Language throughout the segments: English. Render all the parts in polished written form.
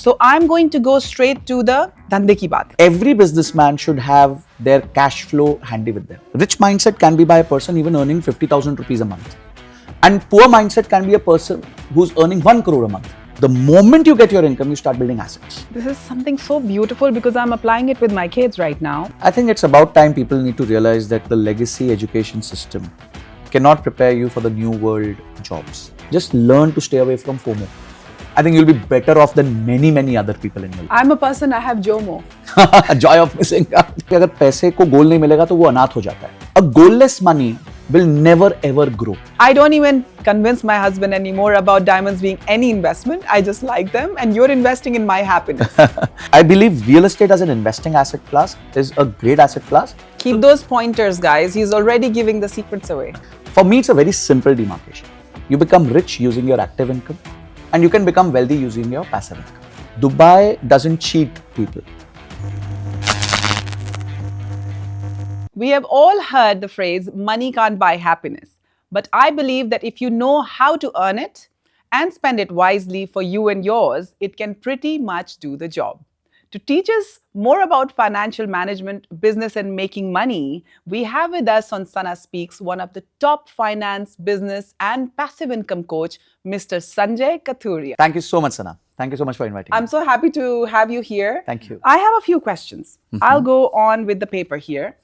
So I'm going to go straight to the धंधे की बात. Every businessman should have their cash flow handy with them. Rich mindset can be by a person even earning 50,000 rupees a month. And poor mindset can be a person who's earning 1 crore a month. The moment you get your income, you start building assets. This is something so beautiful because I'm applying it with my kids right now. I think it's about time people need to realize that the legacy education system cannot prepare you for the new world jobs. Just learn to stay away from FOMO. I think you'll be better off than many other people in your life. I'm a person, I have JOMO. Joy of missing out. अगर पैसे को गोल नहीं मिलेगा तो वो अनाथ हो जाता है. A goalless money will never ever grow. I don't even convince my husband anymore about diamonds being any investment. I just like them and you're investing in my happiness. I believe real estate as an investing asset class is a great asset class. Keep those pointers, guys. He's already giving the secrets away. For me, it's a very simple demarcation. You become rich using your active income and you can become wealthy using your passive income. Dubai doesn't cheat people. We have all heard the phrase, money can't buy happiness. But I believe that if you know how to earn it and spend it wisely for you and yours, it can pretty much do the job. To teach us more about financial management, business, and making money, we have with us on Sana Speaks one of the top finance, business, and passive income coach, Mr. Sanjay Kathuria. Thank you so much, Sana. Thank you so much for inviting me. I'm so happy to have you here. Thank you. I have a few questions. I'll go on with the paper here.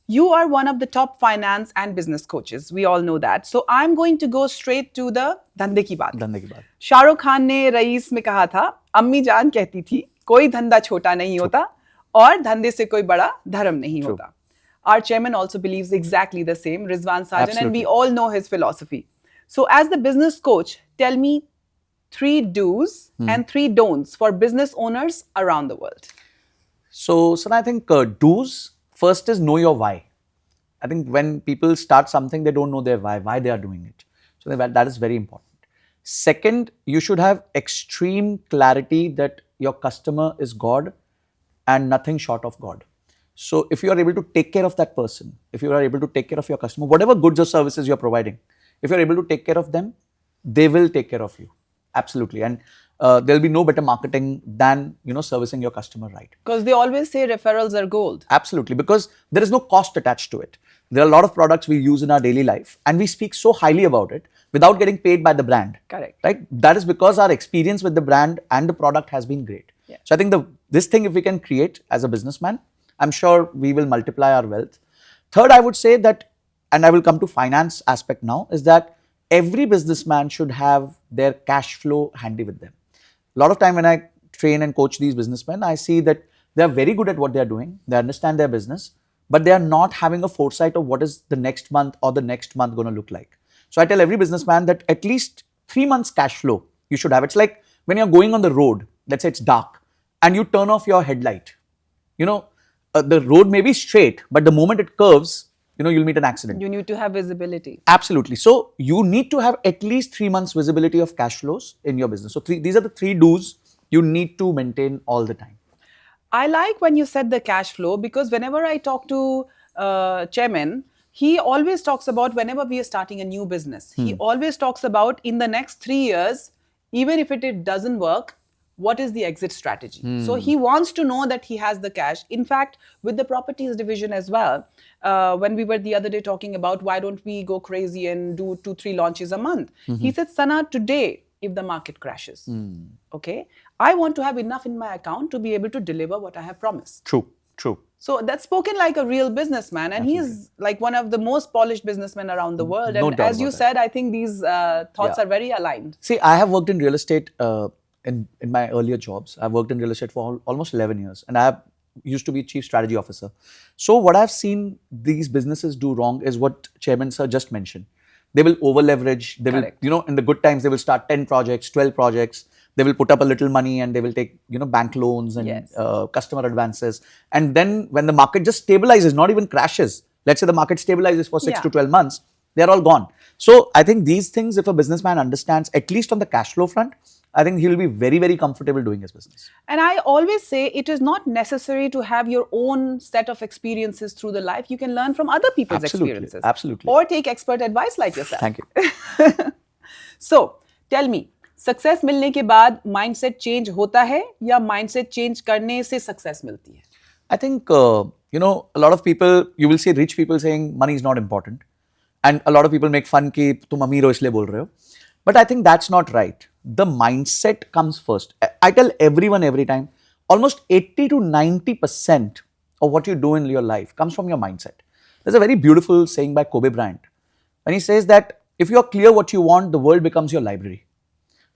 You are one of the top finance and business coaches. We all know that. So I'm going to go straight to the धंधे की बात. धंधे की बात. शाहरुख खान ने rice में कहा था, अम्मी जान कहती थी, कोई धंधा छोटा नहीं होता और धंधे से कोई बड़ा धर्म नहीं होता. Our chairman also believes exactly the same, Rizwan Sajan, and we all know his philosophy. So as the business coach, tell me 3 do's and 3 don'ts for business owners around the world. So, Sana, I think do's, first is know your why. I think when people start something, they don't know their why they are doing it. So that is very important. Second, you should have extreme clarity that your customer is God and nothing short of God. So if you are able to take care of that person, if you are able to take care of your customer, whatever goods or services you're providing, if you're able to take care of them, they will take care of you. Absolutely. And there'll be no better marketing than, servicing your customer right. Because they always say referrals are gold. Absolutely. Because there is no cost attached to it. There are a lot of products we use in our daily life and we speak so highly about it without getting paid by the brand. Correct. Right? That is because our experience with the brand and the product has been great. Yeah. So I think this thing, if we can create as a businessman, I'm sure we will multiply our wealth. Third, I would say that, and I will come to finance aspect now, is that every businessman should have their cash flow handy with them. A lot of time when I train and coach these businessmen, I see that they are very good at what they are doing. They understand their business, but they are not having a foresight of what is the next month or the next month going to look like. So I tell every businessman that at least 3 months cash flow you should have. It's like when you're going on the road, let's say it's dark, and you turn off your headlight. The road may be straight, but the moment it curves, you'll meet an accident. You need to have visibility. Absolutely. So you need to have at least 3 months visibility of cash flows in your business. So these are the 3 do's you need to maintain all the time. I like when you said the cash flow because whenever I talk to chairman, he always talks about whenever we are starting a new business, he always talks about in the next 3 years, even if it doesn't work, what is the exit strategy? So he wants to know that he has the cash. In fact, with the properties division as well, when we were the other day talking about why don't we go crazy and do 2-3 launches a month, he said, Sana, today, if the market crashes, okay, I want to have enough in my account to be able to deliver what I have promised. True. So that's spoken like a real businessman, and he's like one of the most polished businessmen around the world. No And doubt as you about said, I think these thoughts are very aligned. See, I have worked in real estate in my earlier jobs. I've worked in real estate for almost 11 years and I used to be chief strategy officer. So what I've seen these businesses do wrong is what Chairman Sir just mentioned. They will over leverage. They Correct. will, in the good times, they will start 10 projects, 12 projects. They will put up a little money and they will take, bank loans and customer advances. And then when the market just stabilizes, not even crashes, let's say the market stabilizes for 6 to 12 months, they're all gone. So I think these things, if a businessman understands, at least on the cash flow front, I think he'll be very comfortable doing his business. And I always say it is not necessary to have your own set of experiences through the life. You can learn from other people's experiences. Absolutely. Or take expert advice like yourself. Thank you. So tell me, success मिलने के बाद mindset change होता है या mindset change करने से success मिलती है? I think, a lot of people, you will see rich people saying money is not important. And a lot of people make fun कि तुम अमीर हो इसलिए बोल रहे हो. But I think that's not right. The mindset comes first. I tell everyone every time, almost 80 to 90% of what you do in your life comes from your mindset. There's a very beautiful saying by Kobe Bryant. When he says that if you are clear what you want, the world becomes your library.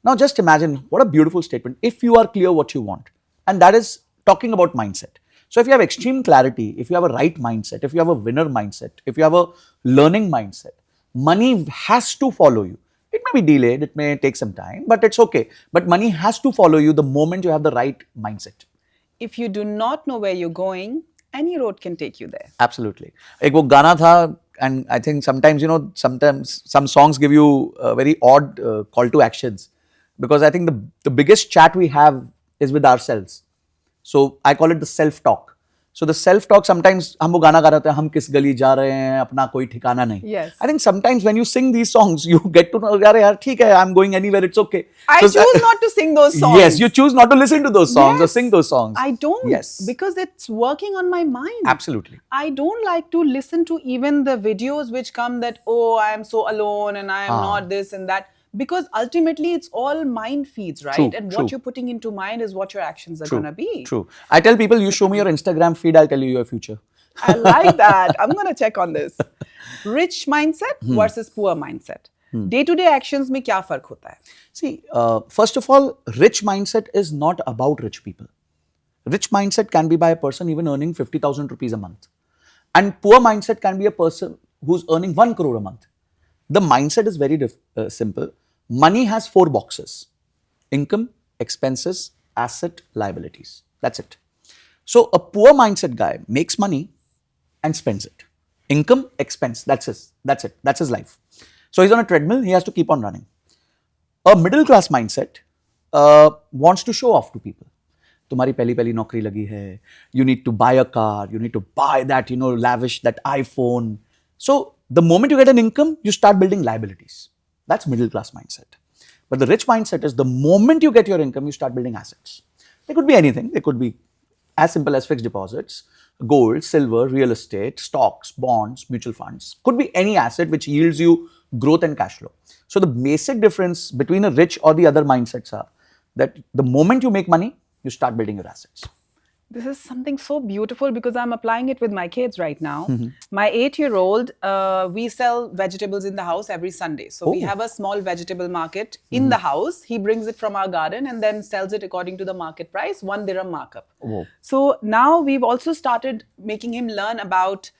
Now just imagine what a beautiful statement. If you are clear what you want, and that is talking about mindset. So if you have extreme clarity, if you have a right mindset, if you have a winner mindset, if you have a learning mindset, money has to follow you. It may be delayed, it may take some time, but it's okay. But money has to follow you the moment you have the right mindset. If you do not know where you're going, any road can take you there. Absolutely. एक वो गाना था, and I think sometimes, sometimes some songs give you very odd call to actions, because I think the biggest chat we have is with ourselves. So I call it the self-talk. So the self-talk, sometimes हम वो गाना गा रहे होते हैं, हम किस गली जा रहे हैं, अपना कोई ठिकाना नहीं. Yes. I think sometimes when you sing these songs, you get to know, यार ठीक है, I'm going anywhere, it's okay. I choose not to sing those songs. Yes, you choose not to listen to those songs or Yes. sing those songs. I don't. Yes. Because it's working on my mind. Absolutely. I don't like to listen to even the videos which come that, oh, I am so alone and I am not this and that. Because ultimately it's all mind feeds, right? True, and true. what you're putting into mind is what your actions are going to be. True. I tell people, you show me your Instagram feed, I'll tell you your future. I like that. I'm going to check on this. Rich mindset versus poor mindset. Day-to-day actions में क्या फर्क होता है? See, first of all, rich mindset is not about rich people. Rich mindset can be by a person even earning 50,000 rupees a month. And poor mindset can be a person who's earning 1 crore a month. The mindset is very simple. Money has 4 boxes: income, expenses, asset, liabilities. That's it. So a poor mindset guy makes money and spends it. Income, expense, that's it. That's his life. So he's on a treadmill, he has to keep on running. A middle class mindset wants to show off to people. तुम्हारी पहली नौकरी लगी है, you need to buy a car, you need to buy that, lavish, that iPhone. So the moment you get an income, you start building liabilities. That's middle class mindset. But the rich mindset is the moment you get your income, you start building assets. They could be anything. They could be as simple as fixed deposits, gold, silver, real estate, stocks, bonds, mutual funds. Could be any asset which yields you growth and cash flow. So the basic difference between a rich or the other mindsets are that the moment you make money, you start building your assets. This is something so beautiful because I'm applying it with my kids right now. My 8-year-old, we sell vegetables in the house every Sunday. So we have a small vegetable market in the house. He brings it from our garden and then sells it according to the market price, 1 dirham markup. So now we've also started making him learn about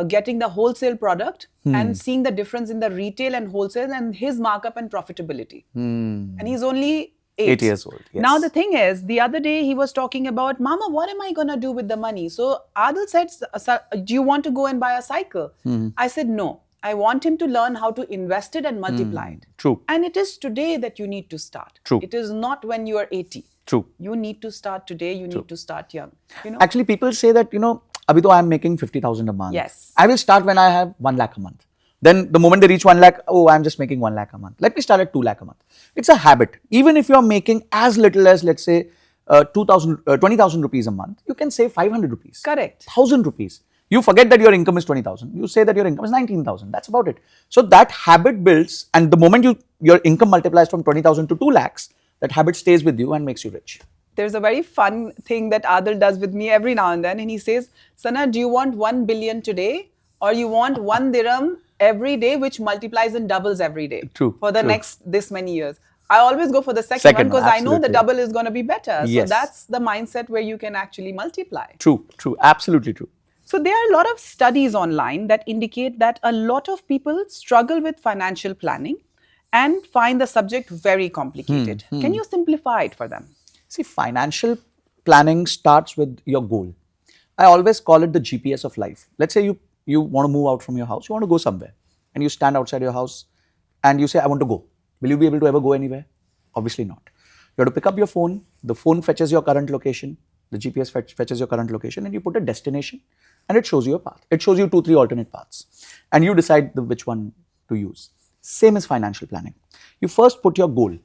getting the wholesale product and seeing the difference in the retail and wholesale and his markup and profitability. And he's only 8 years old. Yes. Now the thing is, the other day he was talking about, Mama, what am I going to do with the money? So Adil said, do you want to go and buy a cycle? I said, no. I want him to learn how to invest it and multiply it. True. And it is today that you need to start. True. It is not when you are 80. True. You need to start today. You need to start young. Actually, people say that, abhi to I am making 50,000 a month. Yes. I will start when I have 1 lakh a month. Then the moment they reach 1 lakh, oh, I'm just making 1 lakh a month. Let me start at 2 lakh a month. It's a habit. Even if you're making as little as, let's say, 20,000 rupees a month, you can save 500 rupees. Correct. 1,000 rupees. You forget that your income is 20,000. You say that your income is 19,000. That's about it. So that habit builds, and the moment your income multiplies from 20,000 to 2 lakhs, that habit stays with you and makes you rich. There's a very fun thing that Adil does with me every now and then. And he says, Sana, do you want 1 billion today? Or you want 1 dirham every day, which multiplies and doubles every day? True. For the next this many years. I always go for the second one because I know the double is going to be better. Yes. So that's the mindset where you can actually multiply. True. Absolutely true. So there are a lot of studies online that indicate that a lot of people struggle with financial planning and find the subject very complicated. Can you simplify it for them? See, financial planning starts with your goal. I always call it the GPS of life. Let's say you want to move out from your house, you want to go somewhere, and you stand outside your house and you say, I want to go. Will you be able to ever go anywhere? Obviously not. You have to pick up your phone, the phone fetches your current location, the GPS fetches your current location, and you put a destination and it shows you a path. It shows you 2-3 alternate paths and you decide which one to use. Same as financial planning. You first put your goal.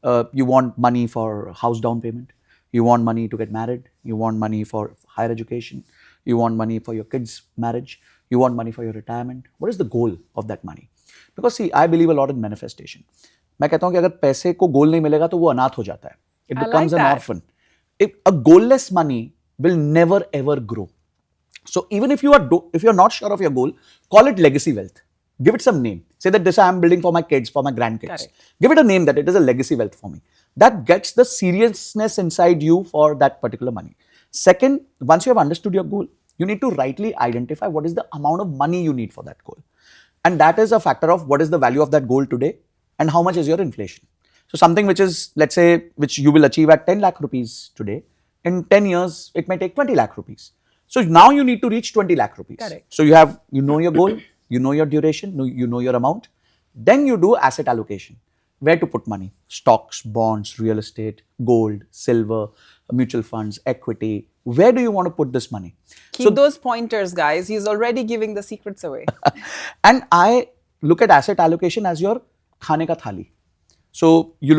You want money for house down payment. You want money to get married. You want money for higher education. You want money for your kids' marriage. You want money for your retirement. What is the goal of that money? Because see, I believe a lot in manifestation. मैं कहता हूँ कि अगर पैसे को गोल नहीं मिलेगा तो वो अनाथ हो जाता है. It becomes an orphan. If a goalless money will never ever grow. So even if you're not sure of your goal, call it legacy wealth. Give it some name. Say that this I am building for my kids, for my grandkids. Correct. Give it a name that it is a legacy wealth for me. That gets the seriousness inside you for that particular money. Second, once you have understood your goal, you need to rightly identify what is the amount of money you need for that goal. And that is a factor of what is the value of that goal today and how much is your inflation. So something which is, let's say, which you will achieve at 10 lakh rupees today, in 10 years, it may take 20 lakh rupees. So now you need to reach 20 lakh rupees. Correct. So you know your goal, you know your duration, you know your amount. Then you do asset allocation. Where to put money? Stocks, bonds, real estate, gold, silver, mutual funds, equity. Where do you want to put this money? Keep those pointers, guys. He's already giving the secrets away. And I look at asset allocation as your khane ka thali. So you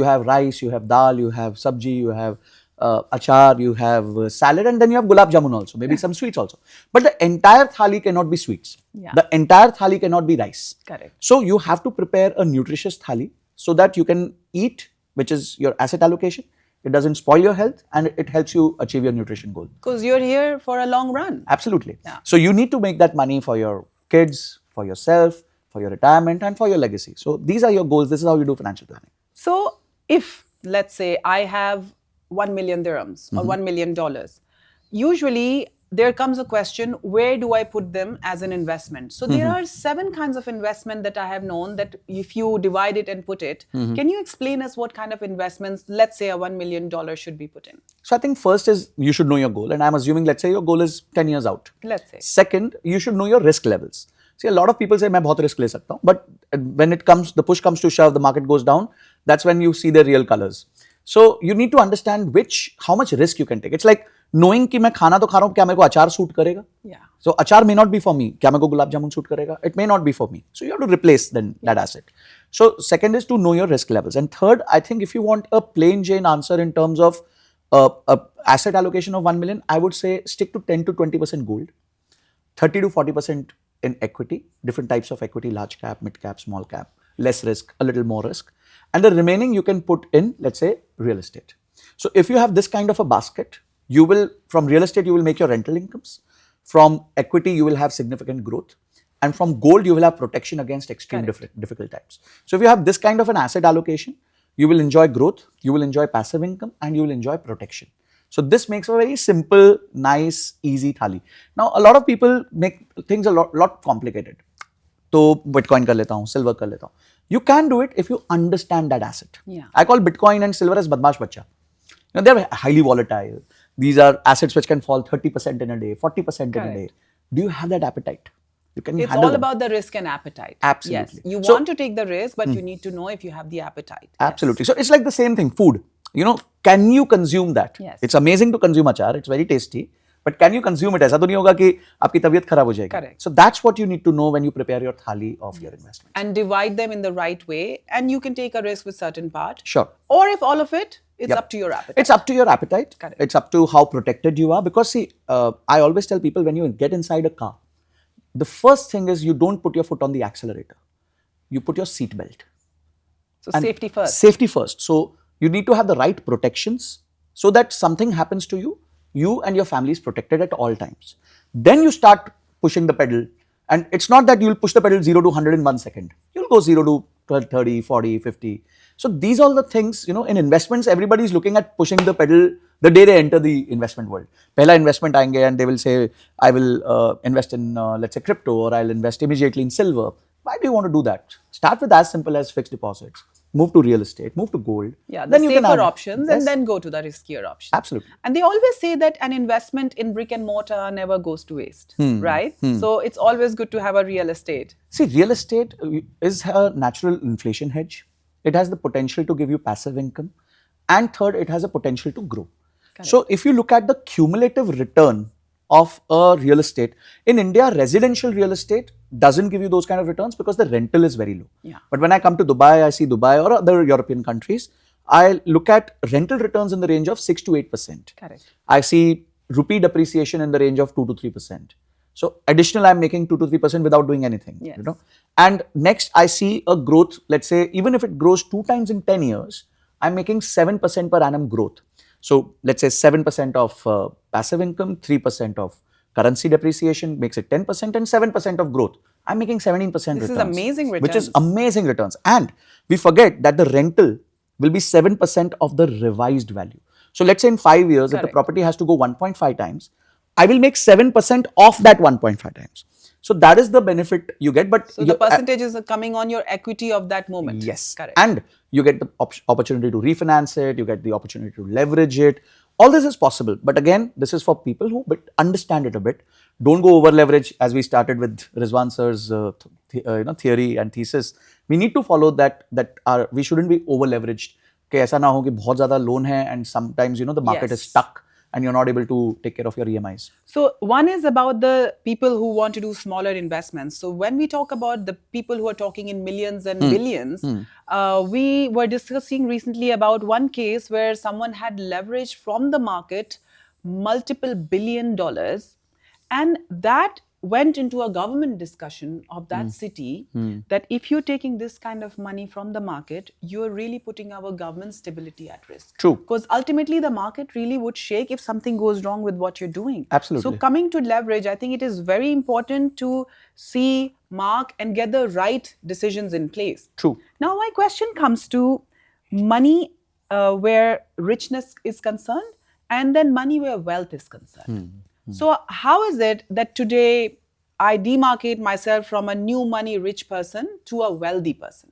have rice, you have dal, you have sabji, you have achar, you have salad, and then you have gulab jamun also, maybe some sweets also. But the entire thali cannot be sweets. Yeah. The entire thali cannot be rice. Correct. So you have to prepare a nutritious thali so that you can eat, which is your asset allocation. It doesn't spoil your health and it helps you achieve your nutrition goal. Because you're here for a long run. Absolutely. Yeah. So you need to make that money for your kids, for yourself, for your retirement, and for your legacy. So these are your goals. This is how you do financial planning. So if, let's say, I have 1 million dirhams or $1 million, usually there comes a question, where do I put them as an investment? So there are 7 kinds of investment that I have known that if you divide it and put it, can you explain us what kind of investments, let's say a $1 million should be put in? So I think first is you should know your goal, and I'm assuming, let's say your goal is 10 years out. Let's say. Second, you should know your risk levels. See, a lot of people say, "मैं बहुत risk ले सकता हूँ," but when the push comes to shove, the market goes down. That's when you see the real colors. So you need to understand how much risk you can take. It's like knowing कि मैं खाना तो खा रहा हूँ, क्या मेरे को अचार सूट करेगा? Yeah. So achar may not be for me. क्या मेरे को गुलाब जामुन सूट करेगा? It may not be for me. So you have to replace that asset. So second is to know your risk levels. And third, I think if you want a plain Jane answer in terms of asset allocation of 1 million, I would say stick to 10 to 20% gold, 30 to 40% in equity, different types of equity, large cap, mid cap, small cap, less risk, a little more risk. And the remaining you can put in, let's say, real estate. So if you have this kind of a basket, from real estate, you will make your rental incomes. From equity, you will have significant growth. And from gold, you will have protection against extreme difficult times. So if you have this kind of an asset allocation, you will enjoy growth, you will enjoy passive income, and you will enjoy protection. So this makes a very simple, nice, easy thali. Now, a lot of people make things a lot complicated. So Bitcoin कर लेता हूँ, silver कर लेता हूँ. You can do it if you understand that asset. Yeah. I call Bitcoin and silver as badmash bacha. They're highly volatile. These are assets which can fall 30% in a day, 40% in a day. Do you have that appetite? It's all about the risk and appetite. Absolutely. Yes. You want to take the risk, but you need to know if you have the appetite. Absolutely. So it's like the same thing, food. Can you consume that? Yes. It's amazing to consume achar. It's very tasty. But can you consume it? ऐसा तो नहीं होगा कि आपकी तबीयत खराब हो जाएगी. Correct. So that's what you need to know when you prepare your thali of your investment. And divide them in the right way, and you can take a risk with certain part. Sure. Or if all of it, it's up to your appetite. It's up to your appetite. Correct. It's up to how protected you are. Because see, I always tell people when you get inside a car, the first thing is you don't put your foot on the accelerator. You put your seat belt. So safety first. Safety first. So you need to have the right protections so that something happens to you, you and your family is protected at all times. Then you start pushing the pedal, and it's not that you'll push the pedal 0 to 100 in 1 second. You'll go 0 to 30, 40, 50. So these are the things, in investments, everybody is looking at pushing the pedal the day they enter the investment world. Pehla investment aayenge and they will say, I will invest in, let's say, crypto, or I'll invest immediately in silver. Why do you want to do that? Start with as simple as fixed deposits. Move to real estate, move to gold. Yeah, the safer options, and then go to the riskier options. Absolutely. And they always say that an investment in brick and mortar never goes to waste, right? So it's always good to have a real estate. See, real estate is a natural inflation hedge. It has the potential to give you passive income. And third, it has a potential to grow. Correct. So if you look at the cumulative return of a real estate. In India, residential real estate doesn't give you those kind of returns because the rental is very low. Yeah. But when I come to Dubai, I see Dubai or other European countries, I look at rental returns in the range of 6 to 8%. Correct. I see rupee depreciation in the range of 2 to 3%. So additional, I'm making 2 to 3% without doing anything. Yes. You know. And next, I see a growth. Let's say even if it grows 2 times in 10 years, I'm making 7% per annum growth. So let's say 7% of passive income, 3% of currency depreciation makes it 10%, and 7% of growth. I'm making 17% returns. This is amazing returns. Which is amazing returns. And we forget that the rental will be 7% of the revised value. So let's say in 5 years, if the property has to go 1.5 times, I will make 7% of that 1.5 times. So that is the benefit you get. But so the percentage is coming on your equity of that moment. Yes. Correct. And you get the opportunity to refinance it, you get the opportunity to leverage it. All this is possible. But again, this is for people who understand it a bit. Don't go over leverage, as we started with Rizwan sir's theory and thesis. We need to follow that we shouldn't be over leveraged. कि ऐसा ना हो कि बहुत ज़्यादा loan है and sometimes the market is stuck and you're not able to take care of your EMIs. So one is about the people who want to do smaller investments. So when we talk about the people who are talking in millions and billions, we were discussing recently about one case where someone had leveraged from the market multiple $1 billion, and that went into a government discussion of that city that if you're taking this kind of money from the market, you're really putting our government stability at risk. True. Because ultimately the market really would shake if something goes wrong with what you're doing. Absolutely. So coming to leverage, I think it is very important to see, mark, and get the right decisions in place. True. Now my question comes to money where richness is concerned, and then money where wealth is concerned. So how is it that today I demarcate myself from a new money rich person to a wealthy person?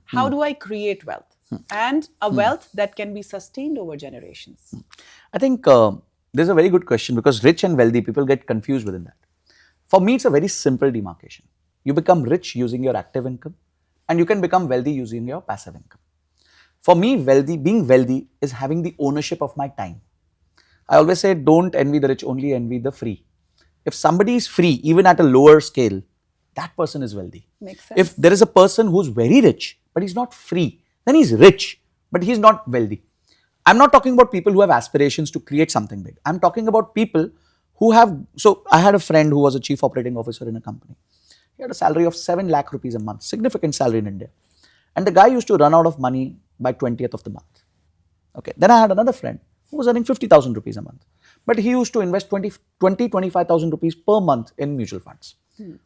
How do I create wealth? And a wealth that can be sustained over generations? I think this is a very good question, because rich and wealthy, people get confused within that. For me, it's a very simple demarcation. You become rich using your active income, and you can become wealthy using your passive income. For me, being wealthy is having the ownership of my time. I always say, don't envy the rich, only envy the free. If somebody is free, even at a lower scale, that person is wealthy. Makes sense. If there is a person who's very rich, but he's not free, then he's rich, but he's not wealthy. I'm not talking about people who have aspirations to create something big. I'm talking about people who have, so I had a friend who was a chief operating officer in a company. He had a salary of 7 lakh rupees a month, significant salary in India. And the guy used to run out of money by 20th of the month. Okay. Then I had another friend who was earning 50,000 rupees a month. But he used to invest 25,000 rupees per month in mutual funds.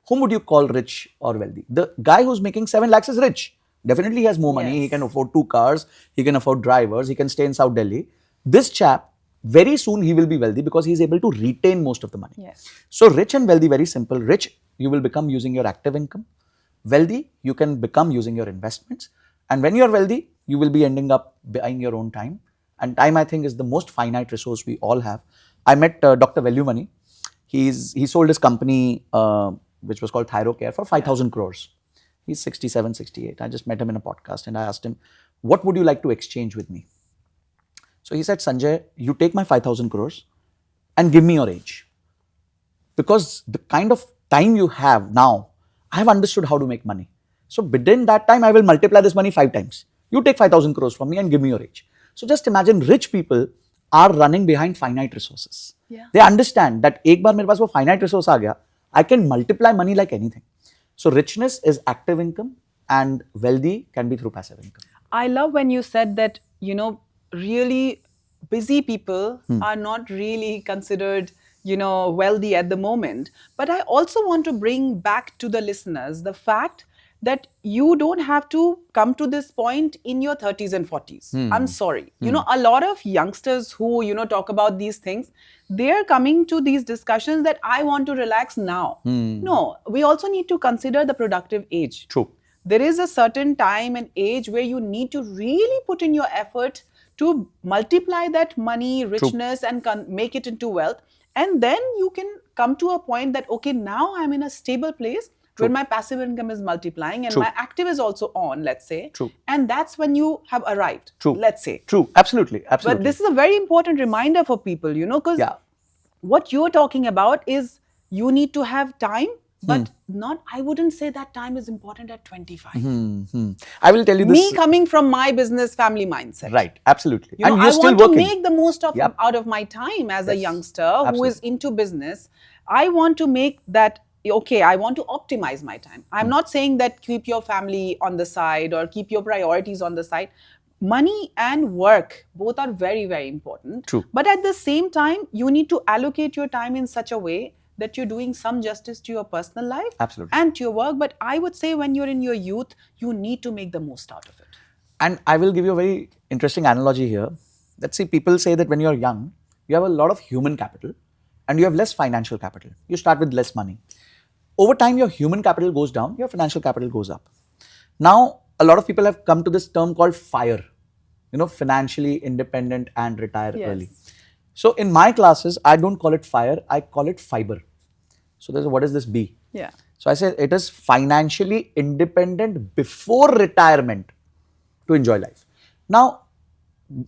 Whom would you call rich or wealthy? The guy who's making 7 lakhs is rich. Definitely he has more money. Yes. He can afford 2 cars. He can afford drivers. He can stay in South Delhi. This chap, very soon he will be wealthy because he's able to retain most of the money. Yes. So rich and wealthy, very simple. Rich, you will become using your active income. Wealthy, you can become using your investments. And when you're wealthy, you will be ending up buying your own time. And time, I think, is the most finite resource we all have. I met Dr. Velumani. He sold his company, which was called Thyrocare, for 5,000 crores. He's 67, 68. I just met him in a podcast and I asked him, what would you like to exchange with me? So he said, Sanjay, you take my 5,000 crores and give me your age. Because the kind of time you have now, I have understood how to make money. So within that time, I will multiply this money 5 times. You take 5,000 crores from me and give me your age. So just imagine, rich people are running behind finite resources. Yeah. They understand that एक बार मेरे पास वो finite resource आ गया, I can multiply money like anything. So richness is active income and wealthy can be through passive income. I love when you said that, really busy people are not really considered, wealthy at the moment. But I also want to bring back to the listeners the fact that you don't have to come to this point in your 30s and 40s. I'm sorry. A lot of youngsters who, talk about these things, they're coming to these discussions that I want to relax now. No, we also need to consider the productive age. True. There is a certain time and age where you need to really put in your effort to multiply that money, richness, and make it into wealth. And then you can come to a point that, okay, now I'm in a stable place where my passive income is multiplying and my active is also on, let's say. True. And that's when you have arrived, let's say. True. Absolutely. But this is a very important reminder for people, because what you're talking about is you need to have time, but not, I wouldn't say that time is important at 25. I will tell you Me this. coming from my business family mindset. Right, absolutely. You know, And I you're still want to working. make the most of Yep. out of my time as a Yes, youngster who is absolutely. into business. I want to make that, okay, I want to optimize my time. I'm not saying that keep your family on the side or keep your priorities on the side. Money and work both are very, very important. True. But at the same time, you need to allocate your time in such a way that you're doing some justice to your personal life Absolutely. and to your work. But I would say when you're in your youth, you need to make the most out of it. And I will give you a very interesting analogy here. Let's see, people say that when you're young, you have a lot of human capital and you have less financial capital. You start with less money. Over time, your human capital goes down, your financial capital goes up. Now, a lot of people have come to this term called FIRE, financially independent and retire Yes. early. So, in my classes, I don't call it FIRE, I call it fiber. So, there's what is this B? Yeah. So, I say it is financially independent before retirement to enjoy life. Now,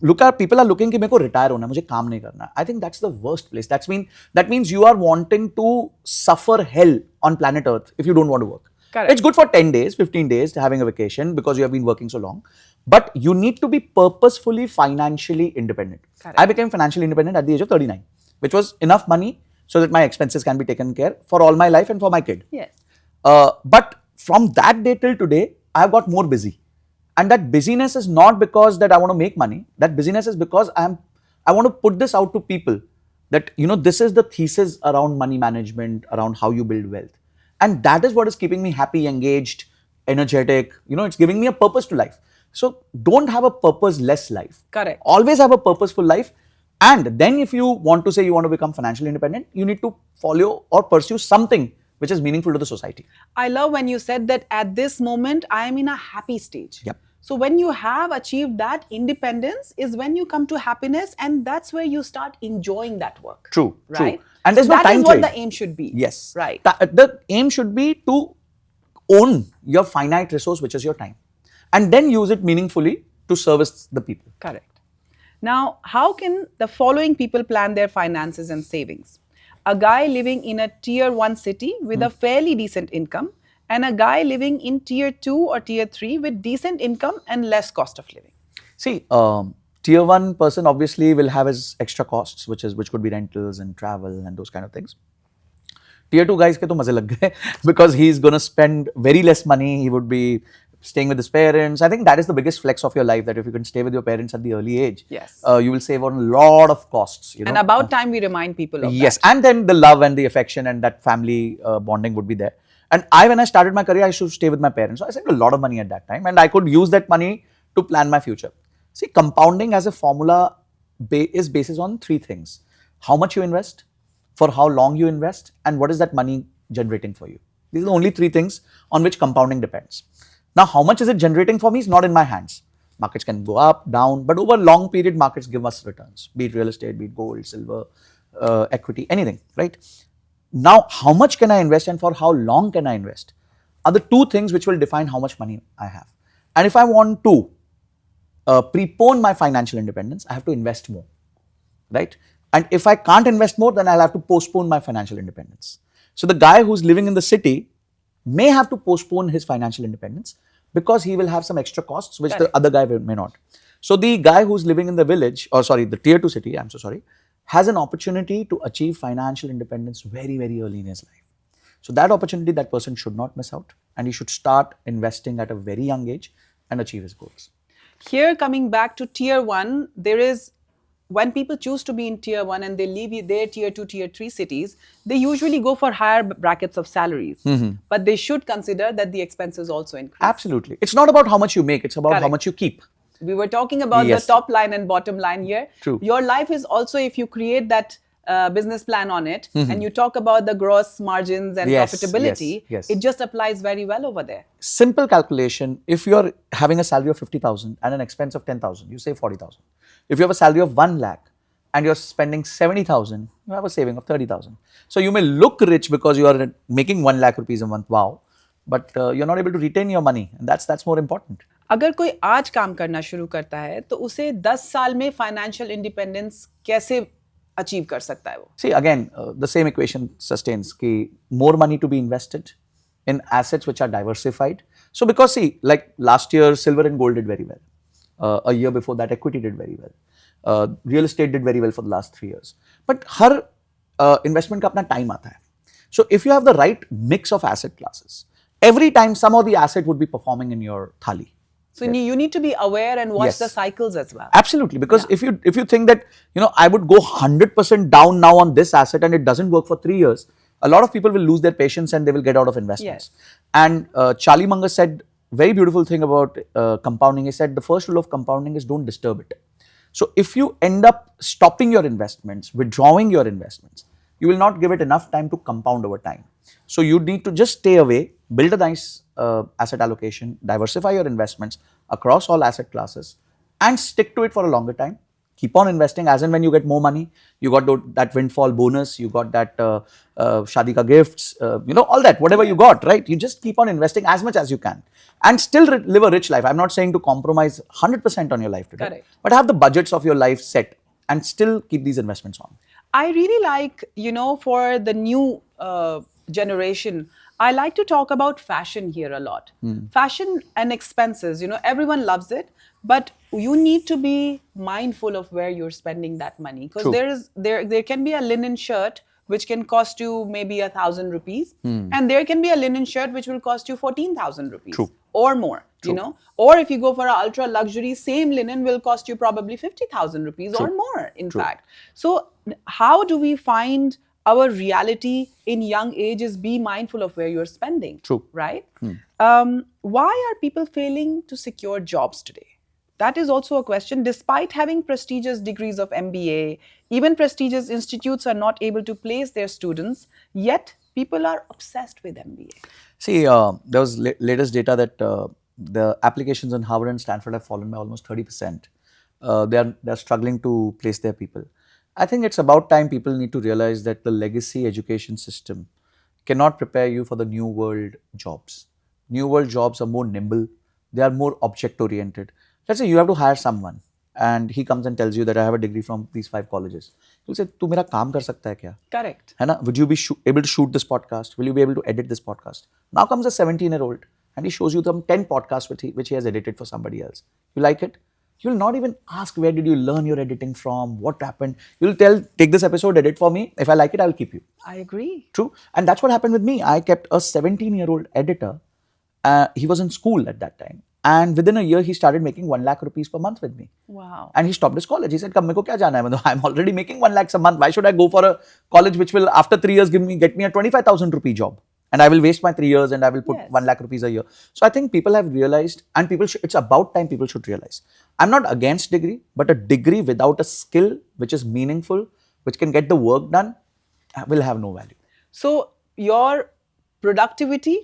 look at people are looking कि मेरे को retire होना है, मुझे काम नहीं करना. I think that's the worst place. That means you are wanting to suffer hell on planet Earth if you don't want to work. Correct. It's good for 10 days, 15 days having a vacation because you have been working so long. But you need to be purposefully financially independent. Correct. I became financially independent at the age of 39, which was enough money so that my expenses can be taken care for all my life and for my kid. Yes. But from that day till today, I have got more busy. And that busyness is not because that I want to make money. That busyness is because I want to put this out to people that, this is the thesis around money management, around how you build wealth. And that is what is keeping me happy, engaged, energetic. It's giving me a purpose to life. So don't have a purposeless life. Correct. Always have a purposeful life. And then if you want to say you want to become financially independent, you need to follow or pursue something which is meaningful to the society. I love when you said that at this moment, I am in a happy stage. Yep. So when you have achieved that independence is when you come to happiness, and that's where you start enjoying that work. True. Right. True. And there's so no that time is what trade. the aim should be. Yes. Right. The aim should be to own your finite resource, which is your time, and then use it meaningfully to service the people. Correct. Now, how can the following people plan their finances and savings? A guy living in a tier 1 city with a fairly decent income, and a guy living in tier 2 or tier 3 with decent income and less cost of living. See, tier 1 person obviously will have his extra costs, which could be rentals and travel and those kind of things. Tier 2 guys ke to maze lag gaye because he's going to spend very less money. He would be staying with his parents. I think that is the biggest flex of your life, that if you can stay with your parents at the early age, yes, you will save on a lot of costs. And about time we remind people of yes, that. and then the love and the affection and that family bonding would be there. And when I started my career, I should stay with my parents. So I saved a lot of money at that time, and I could use that money to plan my future. See, compounding as a formula is based on 3 things: how much you invest, for how long you invest, and what is that money generating for you. These are the only 3 things on which compounding depends. Now, how much is it generating for me is not in my hands. Markets can go up, down, but over a long period, markets give us returns, be it real estate, be it gold, silver, equity, anything, right? Now, how much can I invest and for how long can I invest are the 2 things which will define how much money I have. And if I want to prepone my financial independence, I have to invest more, right? And if I can't invest more, then I'll have to postpone my financial independence. So the guy who's living in the city may have to postpone his financial independence because he will have some extra costs which the other guy may not. So the guy who's living in the village, the tier 2 city, has an opportunity to achieve financial independence very, very early in his life. So that opportunity, that person should not miss out, and he should start investing at a very young age and achieve his goals. Here, coming back to tier 1, there is, when people choose to be in tier 1 and they leave their tier 2, tier 3 cities, they usually go for higher brackets of salaries. But they should consider that the expenses also increase. Absolutely. It's not about how much you make, it's about how much you keep. We were talking about the top line and bottom line here. True. Your life is also, if you create that business plan on it and you talk about the gross margins and profitability, it just applies very well over there. Simple calculation: if you're having a salary of 50,000 and an expense of 10,000, you save 40,000. If you have a salary of 1 lakh and you're spending 70,000, you have a saving of 30,000. So you may look rich because you are making 1 lakh rupees a month, wow, but you're not able to retain your money, and that's more important. अगर कोई आज काम करना शुरू करता है तो उसे 10 साल में फाइनेंशियल इंडिपेंडेंस कैसे achieve कर सकता है वो. See, again, the same equation sustains ki more money to be invested in assets which are diversified. So, because see, like last year, silver and gold did very well. A year before that, equity did very well. Real estate did very well for the last 3 years. But her investment का अपना time आता है. So, if you have the right mix of asset classes, every time some of the asset would be performing in your thali. So you need to be aware and watch Yes. the cycles as well. Absolutely, because if you think that I would go 100% down now on this asset and it doesn't work for 3 years, a lot of people will lose their patience and they will get out of investments. Yes. And Charlie Munger said very beautiful thing about compounding. He said the first rule of compounding is don't disturb it. So if you end up stopping your investments, withdrawing your investments, you will not give it enough time to compound over time. So you need to just stay away, build a nice asset allocation, diversify your investments across all asset classes and stick to it for a longer time. Keep on investing as and when you get more money. You got that windfall bonus, you got that shadi ka gifts, all that, whatever you got, right? You just keep on investing as much as you can and still live a rich life. I'm not saying to compromise 100% on your life today, Correct. but have the budgets of your life set and still keep these investments on. I really like, for the new generation, I like to talk about fashion here a lot. Fashion and expenses, everyone loves it, but you need to be mindful of where you're spending that money, because there can be a linen shirt which can cost you maybe 1,000 rupees, and there can be a linen shirt which will cost you 14,000 rupees. True. Or more, or if you go for an ultra luxury, same linen will cost you probably 50,000 rupees or more, in fact. So how do we find our reality in young age is be mindful of where you're spending. True. Right? Why are people failing to secure jobs today? That is also a question. Despite having prestigious degrees of MBA, even prestigious institutes are not able to place their students, yet people are obsessed with MBA. See, there was latest data that the applications in Harvard and Stanford have fallen by almost 30%. They're struggling to place their people. I think it's about time people need to realize that the legacy education system cannot prepare you for the new world jobs. New world jobs are more nimble. They are more object oriented. Let's say you have to hire someone and he comes and tells you that I have a degree from these 5 colleges. You'll say, "Tu mera kaam kar sakta hai kya?" Correct. है ना? Would you be able to shoot this podcast? Will you be able to edit this podcast? Now comes a 17-year-old and he shows you some 10 podcasts which he has edited for somebody else. You like it? You'll not even ask where did you learn your editing from, what happened. You'll take this episode, edit for me. If I like it, I'll keep you. I agree. True. And that's what happened with me. I kept a 17-year-old editor. He was in school at that time. And within a year, he started making 1 lakh rupees per month with me. Wow. And he stopped his college. He said, "Kab meko kya jana hai? I'm already making 1 lakh a month. Why should I go for a college which will, after 3 years, get me a 25,000 rupee job? And I will waste my 3 years and I will put 1 lakh rupees a year." So I think people have realized, and it's about time people should realize. I'm not against degree, but a degree without a skill which is meaningful, which can get the work done, will have no value. So your productivity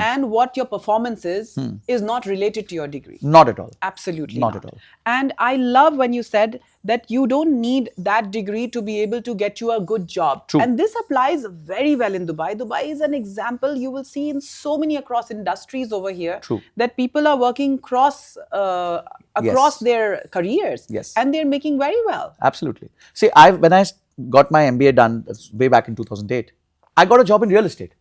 and what your performance is not related to your degree. Not at all. Absolutely Not at all. And I love when you said that you don't need that degree to be able to get you a good job. True. And this applies very well in Dubai. Dubai is an example you will see in so many across industries over here. True. That people are working across their careers. Yes. And they're making very well. Absolutely. See, when I got my MBA done way back in 2008, I got a job in real estate.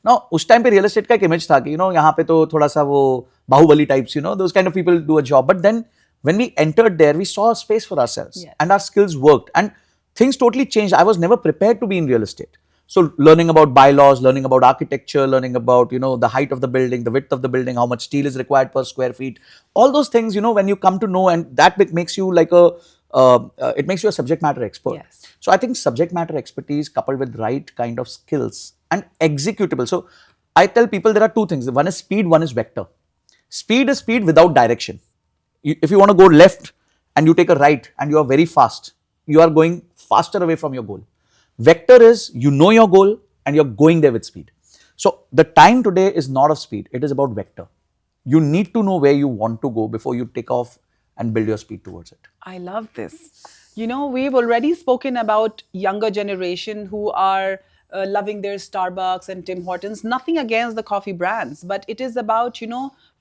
Now, उस time पे real estate का एक image था कि यहाँ पे तो थोड़ा सा वो Baahubali types, those kind of people do a job. But then when we entered there, we saw a space for ourselves. Yes. And our skills worked and things totally changed. I was never prepared to be in real estate. So learning about bylaws, learning about architecture, learning about, the height of the building, the width of the building, how much steel is required per square feet, all those things, when you come to know, and that makes you like it makes you a subject matter expert. Yes. So I think subject matter expertise coupled with right kind of skills and executable. So I tell people there are 2 things. One is speed, one is vector. Speed is speed without direction. If you want to go left and you take a right and you are very fast, you are going faster away from your goal. Vector is you know your goal and you're going there with speed. So the time today is not of speed, it is about vector. You need to know where you want to go before you take off and build your speed towards it. I love this. We've already spoken about younger generation who are loving their Starbucks and Tim Hortons. Nothing against the coffee brands, but it is about,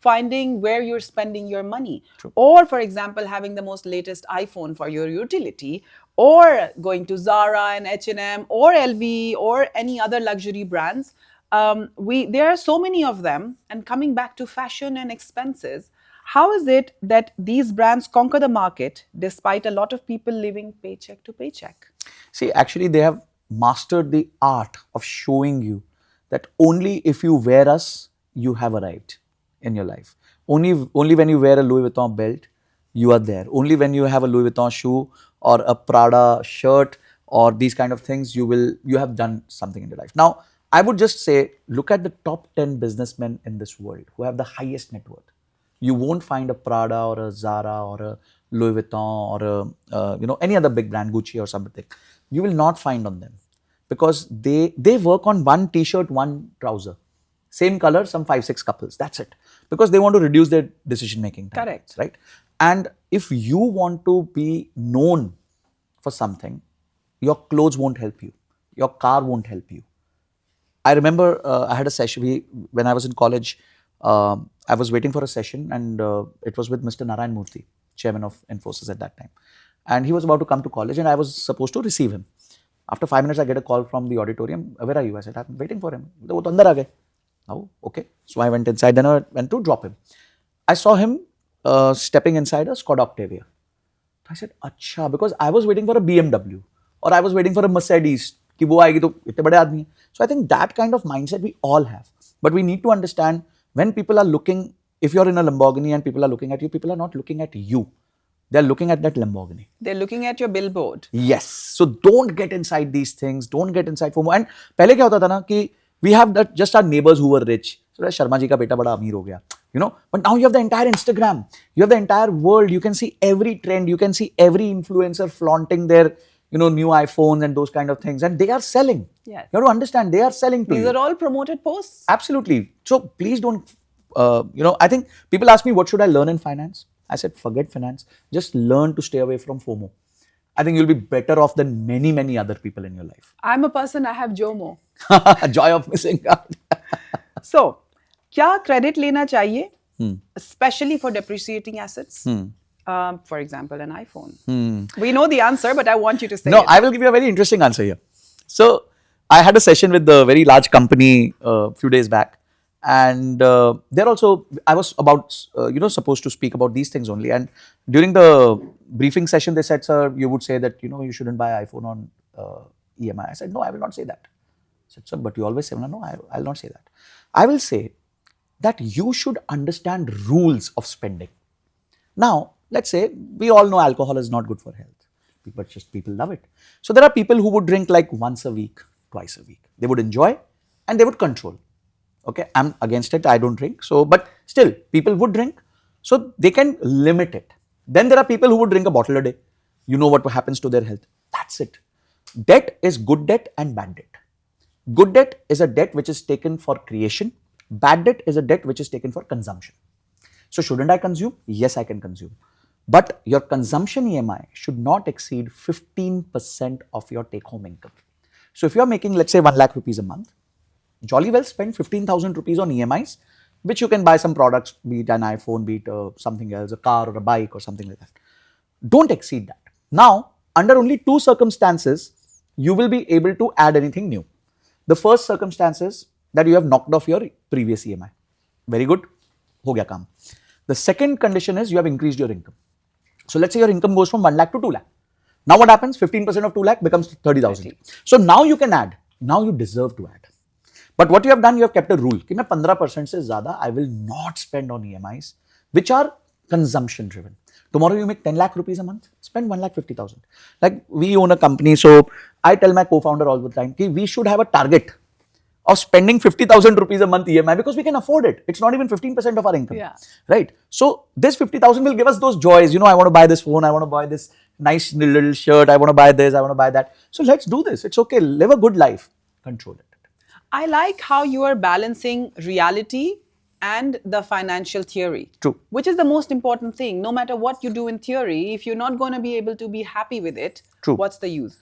finding where you're spending your money. Or, for example, having the most latest iPhone for your utility, or going to Zara and H&M or LV or any other luxury brands. There are so many of them. And coming back to fashion and expenses, how is it that these brands conquer the market despite a lot of people living paycheck to paycheck? See, actually, they have mastered the art of showing you that only if you wear us, you have arrived in your life. Only when you wear a Louis Vuitton belt, you are there. Only when you have a Louis Vuitton shoe or a Prada shirt or these kind of things, you have done something in your life. Now, I would just say, look at the top 10 businessmen in this world who have the highest net worth. You won't find a Prada or a Zara or a Louis Vuitton or any other big brand, Gucci or something. You will not find on them because they work on one t-shirt, one trouser, same color, some 5-6 couples. That's it, because they want to reduce their decision making time. Correct. Right? And if you want to be known for something, your clothes won't help you, your car won't help you. I remember I had a session when I was in college. I was waiting for a session, and it was with Mr. Narayan Murthy, chairman of Infosys at that time. And he was about to come to college, and I was supposed to receive him. After 5 minutes, I get a call from the auditorium. Where are you? I said, I'm waiting for him. वो तो अंदर आ गए. Oh, okay. So I went inside. Then I went to drop him. I saw him stepping inside a Skoda Octavia. I said, अच्छा, because I was waiting for a BMW or I was waiting for a Mercedes. कि वो आएगी तो इतने बड़े आदमी हैं. So I think that kind of mindset we all have. But we need to understand, when people are looking, if you're in a Lamborghini and people are looking at you, people are not looking at you. They're looking at that Lamborghini. They're looking at your billboard. Yes. So don't get inside these things. Don't get inside FOMO. And पहले क्या होता था ना कि we have that just our neighbors who were rich. So Sharma ji का बेटा बड़ा अमीर हो गया. But now you have the entire Instagram. You have the entire world. You can see every trend. You can see every influencer flaunting their new iPhones and those kind of things. And they are selling. Yes. You have to understand, they are selling to you. These are all promoted posts. Absolutely. So please don't, I think people ask me, what should I learn in finance? I said, forget finance. Just learn to stay away from FOMO. I think you'll be better off than many, many other people in your life. I'm a person, I have JOMO. Joy of missing out. So, क्या credit लेना चाहिए? Especially for depreciating assets? For example, an iPhone. We know the answer, but I want you to say it. No, I will give you a very interesting answer here. So, I had a session with a very large company a few days back. And there also, I was about, supposed to speak about these things only. And during the briefing session, they said, sir, you would say that, you shouldn't buy iPhone on EMI. I said, no, I will not say that. I said, sir, but you always say, no, I will not say that. I will say that you should understand rules of spending. Now, let's say we all know alcohol is not good for health, but just people love it. So there are people who would drink like once a week, twice a week. They would enjoy and they would control. Okay, I'm against it. I don't drink. So, but still, people would drink. So they can limit it. Then there are people who would drink a bottle a day. You know what happens to their health. That's it. Debt is good debt and bad debt. Good debt is a debt which is taken for creation. Bad debt is a debt which is taken for consumption. So shouldn't I consume? Yes, I can consume. But your consumption EMI should not exceed 15% of your take-home income. So if you're making, let's say, 1 lakh rupees a month, jolly well spend 15,000 rupees on EMIs, which you can buy some products, be it an iPhone, be it something else, a car or a bike or something like that. Don't exceed that. Now, under only 2 circumstances, you will be able to add anything new. The first circumstance is that you have knocked off your previous EMI. Very good. Ho gaya kaam. The second condition is you have increased your income. So let's say your income goes from 1 lakh to 2 lakh. Now what happens? 15% of 2 lakh becomes 30,000. So now you can add. Now you deserve to add. But what you have done, you have kept a rule कि मैं 15% से ज़्यादा I will not spend on EMIs which are consumption driven. Tomorrow you make 10 lakh rupees a month, spend 1,50,000. Like we own a company, so I tell my co-founder all the time कि we should have a target of spending 50,000 rupees a month EMI because we can afford it. It's not even 15% of our income, right? So this 50,000 will give us those joys. I want to buy this phone, I want to buy this nice little shirt, I want to buy this, I want to buy that. So let's do this. It's okay. Live a good life. Control it. I like how you are balancing reality and the financial theory. True. Which is the most important thing. No matter what you do in theory, if you're not going to be able to be happy with it, True. What's the use?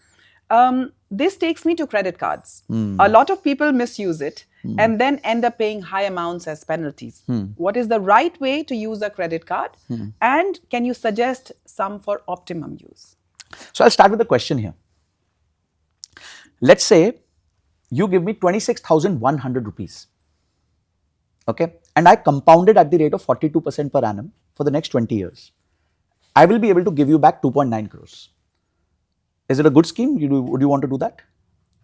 This takes me to credit cards. A lot of people misuse it and then end up paying high amounts as penalties. What is the right way to use a credit card? And can you suggest some for optimum use? So I'll start with the question here. Let's say you give me 26,100 rupees. Okay, and I compound it at the rate of 42% per annum for the next 20 years. I will be able to give you back 2.9 crores. Is it a good scheme? Would you want to do that?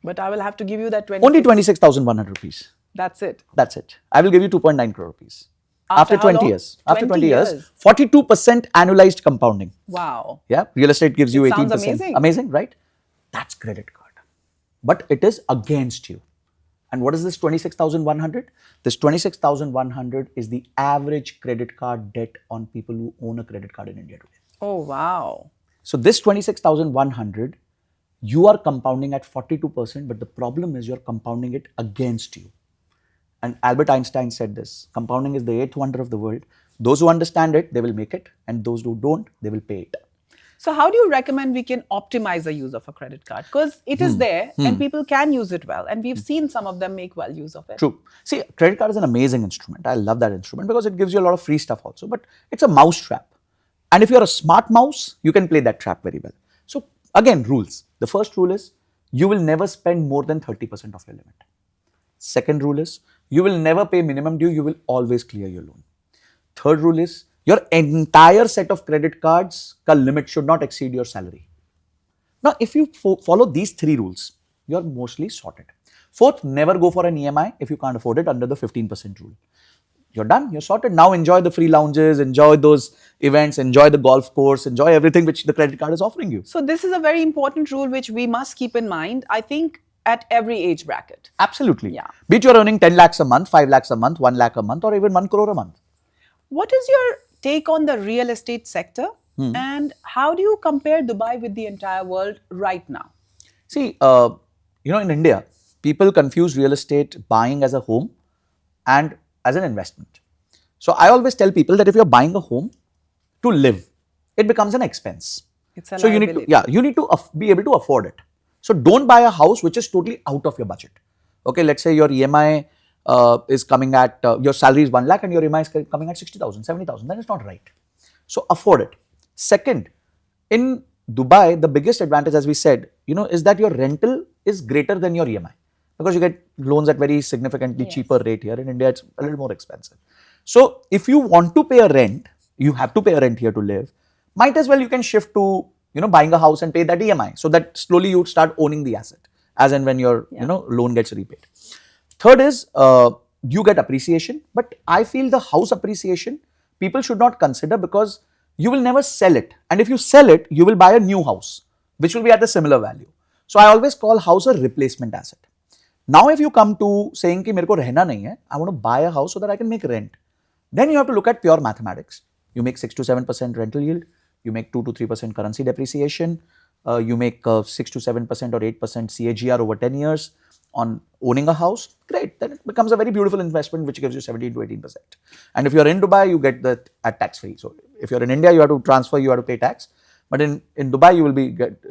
But I will have to give you that 20. Only 26,100 rupees. That's it. That's it. I will give you 2.9 crore rupees. After After how 20 long? years. After 20 20 years, years. 42% annualized compounding. Wow. Yeah, real estate gives you It 18%. sounds amazing. Amazing, right? That's credit card. But it is against you. And what is this 26,100? This 26,100 is the average credit card debt on people who own a credit card in India today. Oh, wow. So this 26,100, you are compounding at 42%, but the problem is you're compounding it against you. And Albert Einstein said this, compounding is the eighth wonder of the world. Those who understand it, they will make it. And those who don't, they will pay it. So how do you recommend we can optimize the use of a credit card? Because it is there and people can use it well. And we've seen some of them make well use of it. True. See, credit card is an amazing instrument. I love that instrument because it gives you a lot of free stuff also. But it's a mouse trap. And if you're a smart mouse, you can play that trap very well. So again, rules. The first rule is you will never spend more than 30% of your limit. Second rule is you will never pay minimum due. You will always clear your loan. Third rule is your entire set of credit cards ka limit should not exceed your salary. Now, if you follow these three rules, you're mostly sorted. Fourth, never go for an EMI if you can't afford it under the 15% rule. You're done, you're sorted. Now enjoy the free lounges, enjoy those events, enjoy the golf course, enjoy everything which the credit card is offering you. So this is a very important rule which we must keep in mind, I think, at every age bracket. Absolutely. Yeah. Be it you're earning 10 lakhs a month, 5 lakhs a month, 1 lakh a month, or even 1 crore a month. What is your take on the real estate sector and how do you compare Dubai with the entire world right now? See, in India, people confuse real estate buying as a home and as an investment. So I always tell people that if you're buying a home to live, it becomes an expense. It's a So liability. you need to be able to afford it. So don't buy a house which is totally out of your budget. Okay, let's say your EMI is coming at, your salary is 1 lakh and your EMI is coming at 60,000, 70,000. Then it's not right. So afford it. Second, in Dubai, the biggest advantage, as we said, is that your rental is greater than your EMI because you get loans at very significantly cheaper rate here. In India, it's a little more expensive. So if you want to pay a rent, you have to pay a rent here to live. Might as well you can shift to buying a house and pay that EMI so that slowly you start owning the asset as and when your loan gets repaid. Third is you get appreciation, but I feel the house appreciation people should not consider because you will never sell it. And if you sell it, you will buy a new house, which will be at a similar value. So I always call house a replacement asset. Now, if you come to saying ki mere ko rehna nahi hai, I want to buy a house so that I can make rent, then you have to look at pure mathematics. You make 6 to 7% rental yield, you make 2 to 3% currency depreciation, you make 6 to 7% or 8% CAGR over 10 years on owning a house, great. Then it becomes a very beautiful investment which gives you 17 to 18%. And if you're in Dubai, you get that at tax free. So if you're in India, you have to transfer, you have to pay tax. But in Dubai, you will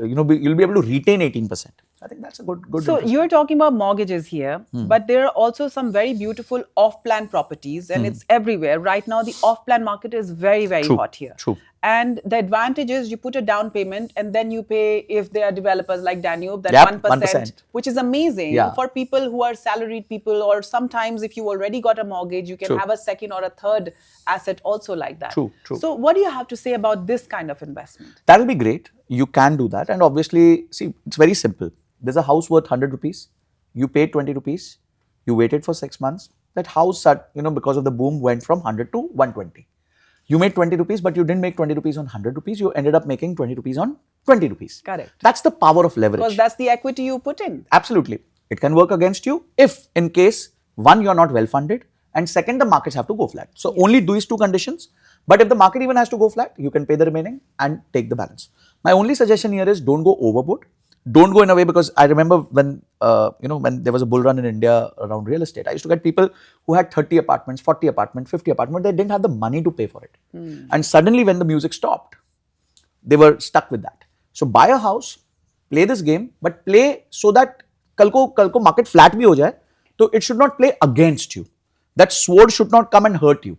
you'll be able to retain 18%. I think that's a good. So you're talking about mortgages here, but there are also some very beautiful off-plan properties, and it's everywhere. Right now, the off-plan market is very, very hot here. True. And the advantage is you put a down payment and then you pay, if they are developers like Danube, that Yep, 1%, which is amazing Yeah. for people who are salaried people, or sometimes if you already got a mortgage, you can True. have a second or a third asset also like that. True. So what do you have to say about this kind of investment? That will be great. You can do that. And obviously, see, it's very simple. There's a house worth 100 rupees. You paid 20 rupees. You waited for 6 months. That house, because of the boom, went from 100 to 120. You made 20 rupees, but you didn't make 20 rupees on 100 rupees. You ended up making 20 rupees on 20 rupees. Correct. That's the power of leverage. Because that's the equity you put in. Absolutely. It can work against you if, in case, one, you're not well funded, and second, the markets have to go flat. So only these two conditions. But if the market even has to go flat, you can pay the remaining and take the balance. My only suggestion here is don't go overboard. Don't go in a way, because I remember when when there was a bull run in India around real estate, I used to get people who had 30 apartments, 40 apartments, 50 apartments. They didn't have the money to pay for it. And suddenly when the music stopped, they were stuck with that. So buy a house, play this game, but play so that कल को market flat भी हो जाए, तो it should not play against you. That sword should not come and hurt you.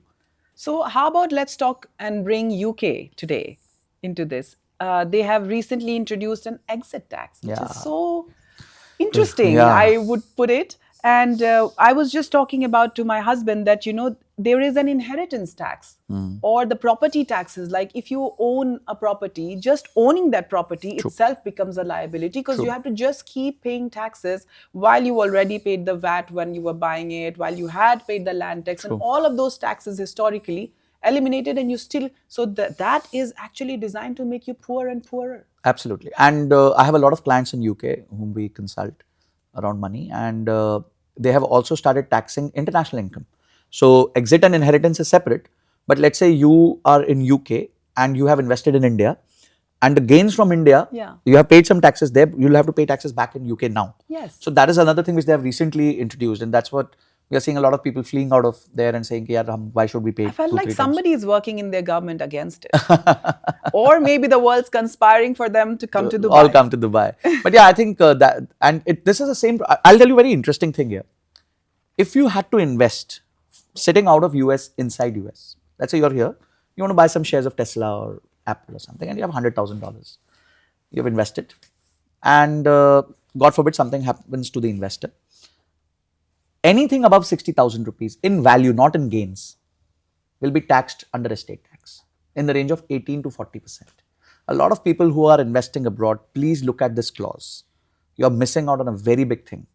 So, how about let's talk and bring UK today into this? They have recently introduced an exit tax, which is so interesting, I would put it. And I was just talking about to my husband that, there is an inheritance tax or the property taxes. Like if you own a property, just owning that property itself becomes a liability because you have to just keep paying taxes while you already paid the VAT when you were buying it, while you had paid the land tax, and all of those taxes historically eliminated, and you still, so that is actually designed to make you poorer and poorer. Absolutely. And I have a lot of clients in UK whom we consult around money, and they have also started taxing international income. So exit and inheritance is separate, but let's say you are in UK and you have invested in India, and the gains from India, you have paid some taxes there, you'll have to pay taxes back in UK now. Yes. So that is another thing which they have recently introduced, and that's what we are seeing a lot of people fleeing out of there and saying, why should we pay? I felt like somebody is working in their government against it. Or maybe the world's conspiring for them to come to Dubai. All come to Dubai. But yeah, I think that, and this is the same, I'll tell you a very interesting thing here. If you had to invest sitting out of US, inside US, let's say you're here, you want to buy some shares of Tesla or Apple or something, and you have $100,000. You've invested, and God forbid something happens to the investor. Anything above 60,000 rupees in value, not in gains, will be taxed under estate tax in the range of 18 to 40%. A lot of people who are investing abroad, please look at this clause. You're missing out on a very big thing.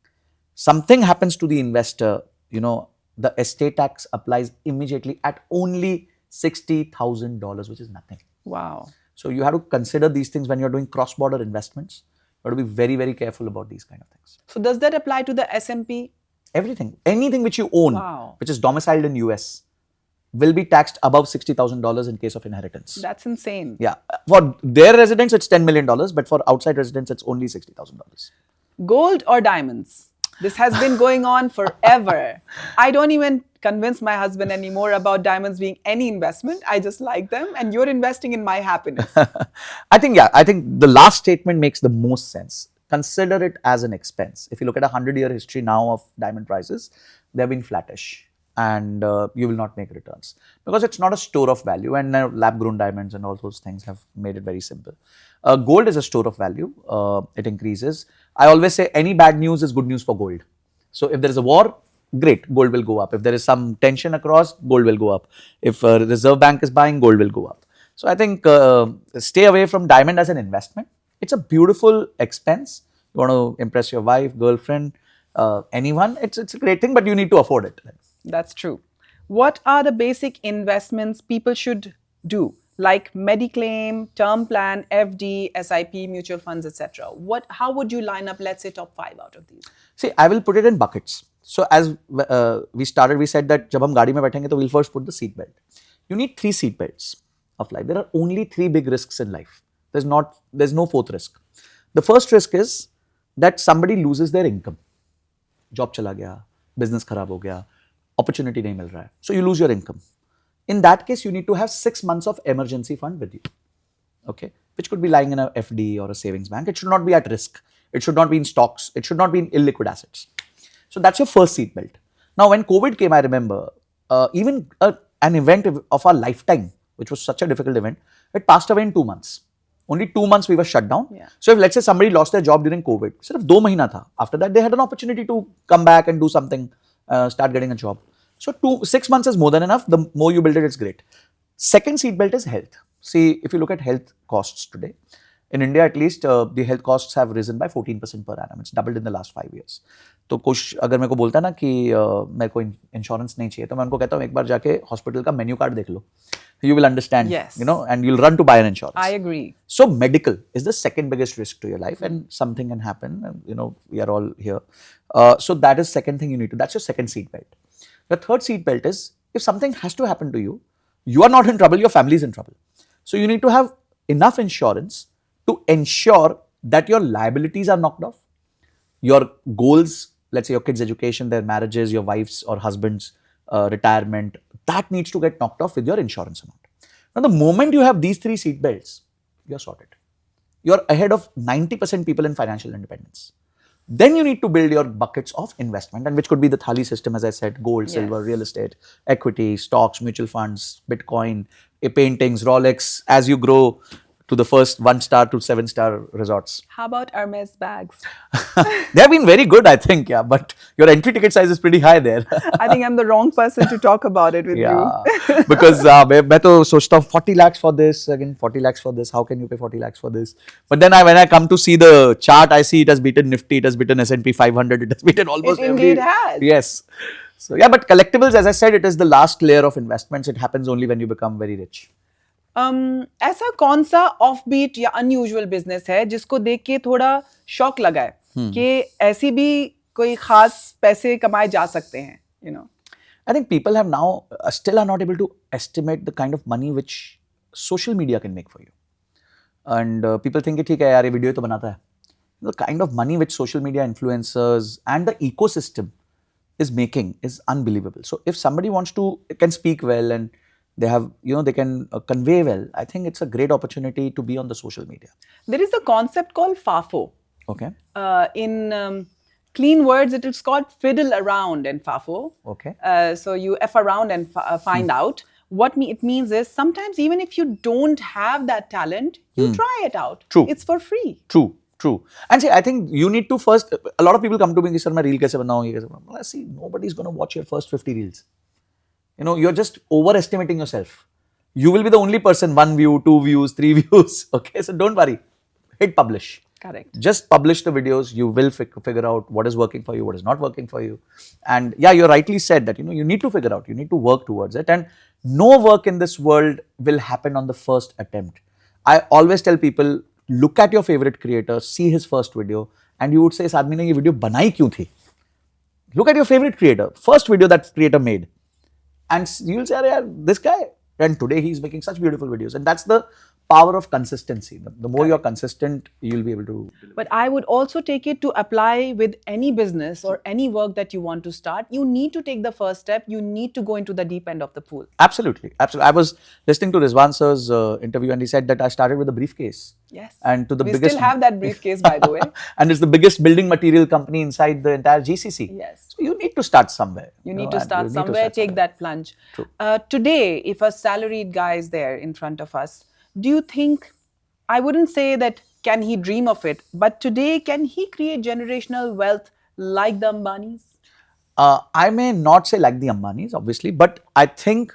Something happens to the investor, the estate tax applies immediately at only $60,000, which is nothing. Wow. So you have to consider these things when you're doing cross-border investments. You have to be very, very careful about these kind of things. So does that apply to the S&P? Everything, anything which you own, which is domiciled in US, will be taxed above $60,000 in case of inheritance. That's insane. Yeah, for their residents it's $10 million, but for outside residents it's only $60,000. Gold or diamonds? This has been going on forever. I don't even convince my husband anymore about diamonds being any investment. I just like them, and you're investing in my happiness. I think the last statement makes the most sense. Consider it as an expense. If you look at a 100-year history now of diamond prices, they have been flattish, and you will not make returns because it's not a store of value, and lab-grown diamonds and all those things have made it very simple. Gold is a store of value. It increases. I always say any bad news is good news for gold. So if there is a war, great, gold will go up. If there is some tension across, gold will go up. If a Reserve Bank is buying, gold will go up. So I think stay away from diamond as an investment. It's a beautiful expense. You want to impress your wife, girlfriend, anyone. It's a great thing, but you need to afford it. That's true. What are the basic investments people should do? Like Mediclaim, term plan, FD, SIP, mutual funds, etc. How would you line up, let's say, top 5 out of these? See, I will put it in buckets. So as we started, we said that जब हम गाड़ी में बैठेंगे तो we'll first put the seat belt. You need 3 seat belts of life. There are only 3 big risks in life. There's no fourth risk. The first risk is that somebody loses their income. Job चला गया, business खराब हो गया, opportunity नहीं मिल रहा है. So you lose your income. In that case, you need to have 6 months of emergency fund with you, okay, which could be lying in a FD or a savings bank. It should not be at risk. It should not be in stocks. It should not be in illiquid assets. So that's your first seat belt. Now, when COVID came, I remember even an event of our lifetime, which was such a difficult event, it passed away in 2 months. Only 2 months we were shut down. Yeah. So if let's say somebody lost their job during COVID, सिर्फ 2 महीना था. After that, they had an opportunity to come back and do something, start getting a job. So 6 months is more than enough. The more you build it, it's great. Second seat belt is health. See, if you look at health costs today, in India at least, the health costs have risen by 14% per annum. It's doubled in the last 5 years. तो कुछ अगर मेरे को बोलता है ना कि मेरे को इंश्योरेंस नहीं चाहिए, तो मैं उनको कहता हूँ एक बार जाके हॉस्पिटल का मेन्यू कार्ड देख लो. You will understand, yes, and you'll run to buy an insurance. I agree. So medical is the second biggest risk to your life, and something can happen. And, we are all here. So that is second thing you need to. That's your second seat belt. The third seat belt is if something has to happen to you, you are not in trouble, your family is in trouble. So you need to have enough insurance to ensure that your liabilities are knocked off. Your goals, let's say your kids' education, their marriages, your wife's or husband's retirement, that needs to get knocked off with your insurance amount. Now, the moment you have these 3 seat belts, you're sorted. you're ahead of 90% people in financial independence. Then you need to build your buckets of investment, and which could be the Thali system, as I said, gold, silver, Yes. real estate, equity, stocks, mutual funds, Bitcoin, paintings, Rolex, as you grow to the first 1-star to 7-star resorts. How about Hermes bags? They have been very good, I think, yeah, but your entry ticket size is pretty high there. I think I'm the wrong person to talk about it with you. Yeah, because मैं तो सोचता हूँ 40 lakhs for this, again 40 lakhs for this, how can you pay 40 lakhs for this? But then when I come to see the chart, I see it has beaten Nifty, it has beaten S&P 500, it has beaten almost It every. indeed has. Yes. So yeah, but collectibles, as I said, it is the last layer of investments. It happens only when you become very rich. ऐसा कौन सा off beat या unusual business है जिसको देख के थोड़ा shock लगा है कि ऐसी भी कोई खास पैसे कमाए जा सकते हैं, you know? I think people have now still are not able to estimate the kind of money which social media can make for you. And people think ठीक है यार ये वीडियो तो बनाता है. The kind of money which social media influencers and the ecosystem is making is unbelievable. So if somebody wants to, can speak well and they have, they can convey well, I think it's a great opportunity to be on the social media. There is a concept called FAFO. Okay. In clean words, it is called fiddle around in FAFO. Okay. So you F around and find out. What it means is sometimes even if you don't have that talent, you try it out. True. It's for free. True. True. And see, I think you need to first, a lot of people come to me, sir, मैं reel कैसे बनाऊँ, ये कैसे बनाऊँ. Well, see, nobody's going to watch your first 50 reels. You're just overestimating yourself. You will be the only person, 1 view, 2 views, 3 views. Okay, so don't worry. Hit publish. Correct. Just publish the videos. You will figure out what is working for you, what is not working for you. And yeah, you rightly said that, you need to figure out, you need to work towards it. And no work in this world will happen on the first attempt. I always tell people, look at your favorite creator, see his first video, and you would say, इस आदमी ने ये video बनाई क्यों थी? Look at your favorite creator, first video that creator made. And you'll say, yeah, this guy. And today he's making such beautiful videos. And that's the power of consistency. The more you're consistent, you'll be able to. But I would also take it to apply with any business or any work that you want to start. You need to take the first step. You need to go into the deep end of the pool. Absolutely. Absolutely. I was listening to Rizwan sir's interview and he said that I started with a briefcase. Yes. And to the we biggest. Still have that briefcase, by the way. And it's the biggest building material company inside the entire GCC. Yes. So you need to start somewhere. You need to start somewhere, take that plunge. True. Today, if a salaried guy is there in front of us, do you think, I wouldn't say that can he dream of it, but today, can he create generational wealth like the Ambanis? I may not say like the Ambanis, obviously, but I think,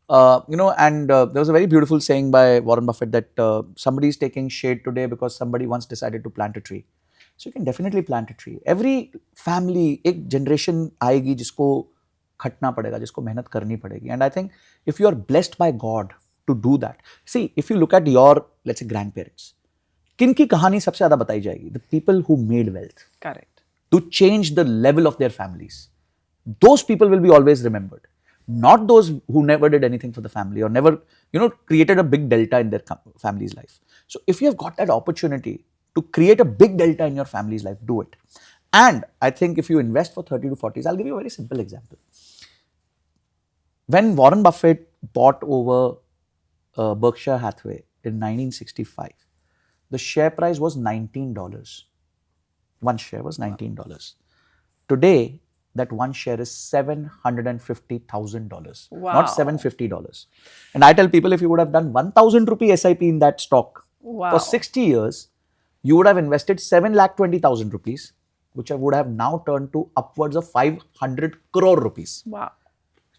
there was a very beautiful saying by Warren Buffett that somebody is taking shade today because somebody once decided to plant a tree. So you can definitely plant a tree. Every family, एक generation आएगी जिसको खटना पड़ेगा, जिसको मेहनत करनी पड़ेगी. And I think if you are blessed by God to do that, see, if you look at your, let's say, grandparents, किन की कहानी सबसे ज़्यादा बताई जाएगी? The people who made wealth. Correct. To change the level of their families. Those people will be always remembered. Not those who never did anything for the family or never, created a big delta in their family's life. So if you have got that opportunity to create a big delta in your family's life, do it. And I think if you invest for 30 to 40s, I'll give you a very simple example. When Warren Buffett bought over Berkshire Hathaway in 1965, the share price was $19. One share was $19. Today, that one share is $750,000, Wow. not $750. And I tell people, if you would have done 1,000 rupee SIP in that stock for 60 years, you would have invested 7,20,000 rupees, which would have now turned to upwards of 500 crore rupees. Wow.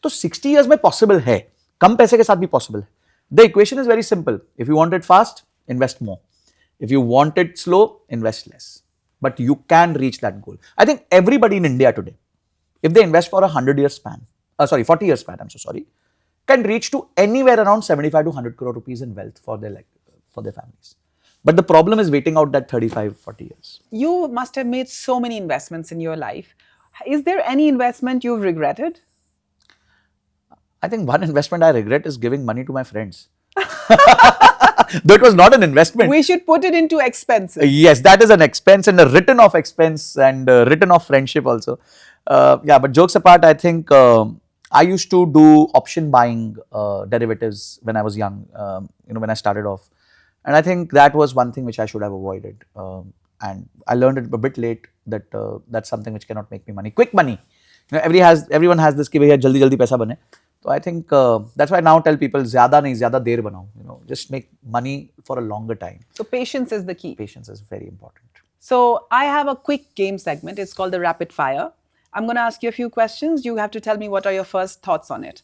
So 60 years में possible है, कम पैसे के साथ भी possible है. The equation is very simple. If you want it fast, invest more. If you want it slow, invest less. But you can reach that goal. I think everybody in India today, if they invest for a 40-year span, can reach to anywhere around 75 to 100 crore rupees in wealth for their families. But the problem is waiting out that 35, 40 years. You must have made so many investments in your life. Is there any investment you've regretted? I think one investment I regret is giving money to my friends. Though it was not an investment. We should put it into expenses. Yes, that is an expense and a written off expense and a written off friendship also. But jokes apart, I think I used to do option buying derivatives when I was young, when I started off. And I think that was one thing which I should have avoided. And I learned it a bit late that that's something which cannot make me money. Quick money. Everyone has this कि भैया जल्दी जल्दी पैसा बने. So I think that's why I now tell people ज़्यादा नहीं ज़्यादा देर बनाओ. Just make money for a longer time. So patience is the key. Patience is very important. So I have a quick game segment. It's called the rapid fire. I'm going to ask you a few questions. You have to tell me what are your first thoughts on it.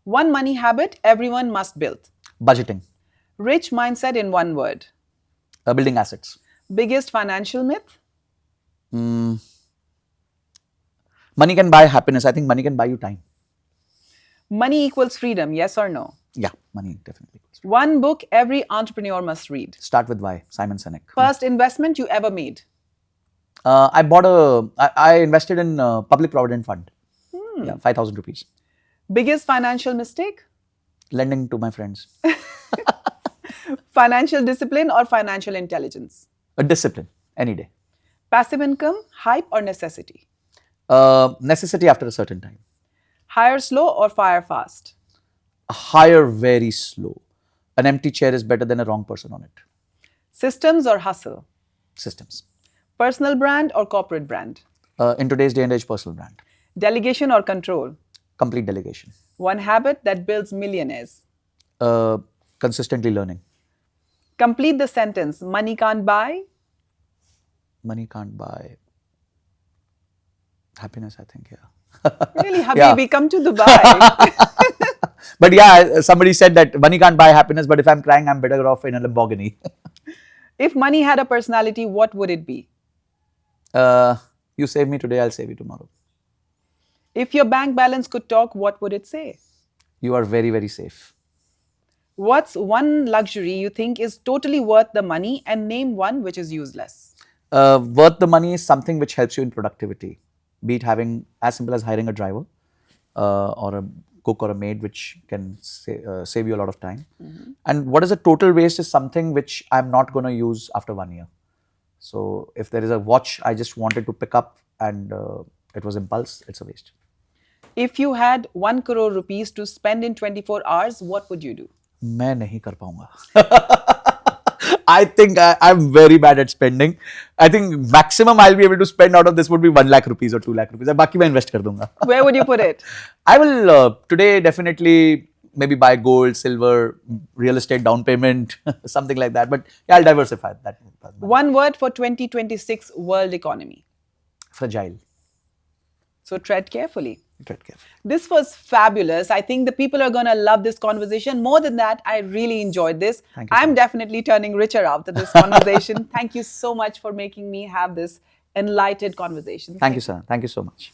One money habit everyone must build. Budgeting. Rich mindset in one word. Building assets. Biggest financial myth. Money can buy happiness. I think money can buy you time. Money equals freedom, yes or no? Yeah, money definitely equals freedom. One book every entrepreneur must read. Start with Why, Simon Sinek. First investment you ever made. I invested in Public Provident Fund. Yeah, 5,000 rupees. Biggest financial mistake? Lending to my friends. Financial discipline or financial intelligence? A discipline, any day. Passive income, hype or necessity? Necessity after a certain time. Hire slow or fire fast? Hire very slow. An empty chair is better than a wrong person on it. Systems or hustle? Systems. Personal brand or corporate brand? In today's day and age, personal brand. Delegation or control? Complete delegation. One habit that builds millionaires? Consistently learning. Complete the sentence. Money can't buy? Money can't buy happiness, I think, yeah. Really, Habibi, come to Dubai. But yeah, somebody said that money can't buy happiness, but if I'm crying, I'm better off in a Lamborghini. If money had a personality, what would it be? You save me today, I'll save you tomorrow. If your bank balance could talk, what would it say? You are very, very safe. What's one luxury you think is totally worth the money, and name one which is useless? Worth the money is something which helps you in productivity. Be it having as simple as hiring a driver or a cook or a maid, which can save you a lot of time. And what is a total waste is something which I'm not going to use after 1 year. So if there is a watch I just wanted to pick up and it was impulse, it's a waste. If you had 1 crore rupees to spend in 24 hours, what would you do? मैं नहीं कर पाऊंगा. I think I'm very bad at spending. I think maximum I'll be able to spend out of this would be 1 lakh rupees or 2 lakh rupees. बाकी मैं invest कर दूंगा. Where would you put it? I will today definitely maybe buy gold, silver, real estate down payment, something like that. But yeah, I'll diversify that. One word for 2026 world economy. Fragile. So tread carefully. Tread carefully. This was fabulous. I think the people are going to love this conversation. More than that, I really enjoyed this. Thank you, I'm definitely turning richer after this conversation. Thank you so much for making me have this enlightened conversation. Thank you, sir. Thank you so much.